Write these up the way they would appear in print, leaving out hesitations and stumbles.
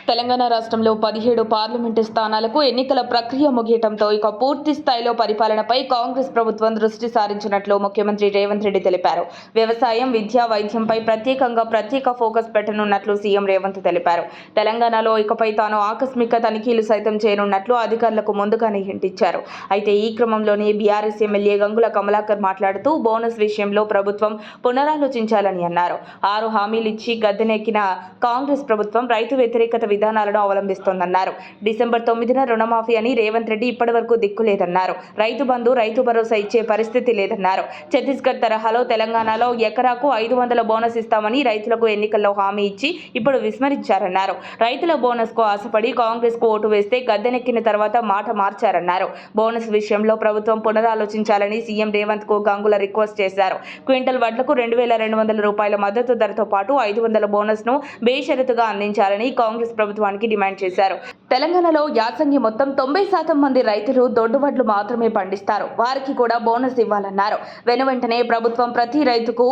తెలంగాణ రాష్ట్రంలో 17 పార్లమెంటు స్థానాలకు ఎన్నికల ప్రక్రియ ముగియటంతో ఇక పూర్తి స్థాయిలో పరిపాలనపై కాంగ్రెస్ ప్రభుత్వం దృష్టి సారించినట్లు ముఖ్యమంత్రి రేవంత్ రెడ్డి తెలిపారు. వ్యవసాయం, విద్య, వైద్యంపై ప్రత్యేక ఫోకస్ పెట్టనున్నట్లు సీఎం రేవంత్ తెలిపారు. తెలంగాణలో ఇకపై తాను ఆకస్మిక తనిఖీలు సైతం చేయనున్నట్లు అధికారులకు ముందుగానే హింట్ ఇచ్చారు. అయితే ఈ క్రమంలోనే బీఆర్ఎస్ ఎమ్మెల్యే గంగుల కమలాకర్ మాట్లాడుతూ బోనస్ విషయంలో ప్రభుత్వం పునరాలోచించాలని అన్నారు. 6 హామీలిచ్చి గద్దెనెక్కిన కాంగ్రెస్ ప్రభుత్వం రైతు వ్యతిరేకత విధానాలను అవలంబిస్తోందన్నారు. డిసెంబర్ 9న రుణమాఫీ అని రేవంత్ రెడ్డి ఇప్పటివరకు దిక్కులేదన్నారు. రైతు బంధు, రైతు భరోసా ఇచ్చే పరిస్థితి లేదన్నారు. ఛత్తీస్గఢ్ తరహాలో తెలంగాణలో ఎకరాకు 500 బోనస్ ఇస్తామని రైతులకు ఎన్నికల్లో హామీ ఇచ్చి ఇప్పుడు విస్మరించారన్నారు. రైతుల బోనస్ కు ఆశపడి కాంగ్రెస్ కు ఓటు వేస్తే గద్దెనెక్కిన తర్వాత మాట మార్చారన్నారు. బోనస్ విషయంలో ప్రభుత్వం పునరాలోచించాలని సీఎం రేవంత్ కు గంగుల రిక్వెస్ట్ చేశారు. క్వింటల్ వడ్లకు 2200 రూపాయల మద్దతు ధరతో పాటు 500 బోనస్ ను బేషరతుగా అందించాలని కాంగ్రెస్ ప్రభుత్వానికి డిమాండ్ చేశారు. తెలంగాణలో యాసంగి మొత్తం 90% మంది రైతులు దొడ్డు వడ్లు మాత్రమే పండిస్తారు. వారికి కూడా బోనస్ ఇవ్వాలన్నారు. వెనువెంటనే ప్రభుత్వం ప్రతి రైతుకు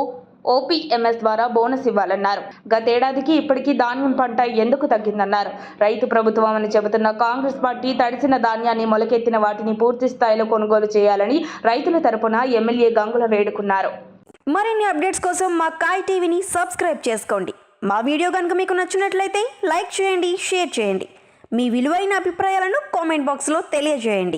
ఓపీఎంఎస్ ద్వారా బోనస్ ఇవ్వాలన్నారు. గతేడాదికి ఇప్పటికీ ధాన్యం పంట ఎందుకు తగ్గిందన్నారు. రైతు ప్రభుత్వం అని చెబుతున్న కాంగ్రెస్ పార్టీ తడిసిన ధాన్యాన్ని మొలకెత్తిన వాటిని పూర్తి స్థాయిలో కొనుగోలు చేయాలని రైతుల తరపున ఎమ్మెల్యే గంగుల వేడుకున్నారు. మరిన్ని అప్డేట్స్ కోసం మా కాయ్ టీవీని సబ్స్క్రైబ్ చేసుకోండి. మా వీడియో కనుక మీకు నచ్చినట్లయితే లైక్ చేయండి, షేర్ చేయండి. మీ విలువైన అభిప్రాయాలను కామెంట్ బాక్స్లో తెలియజేయండి.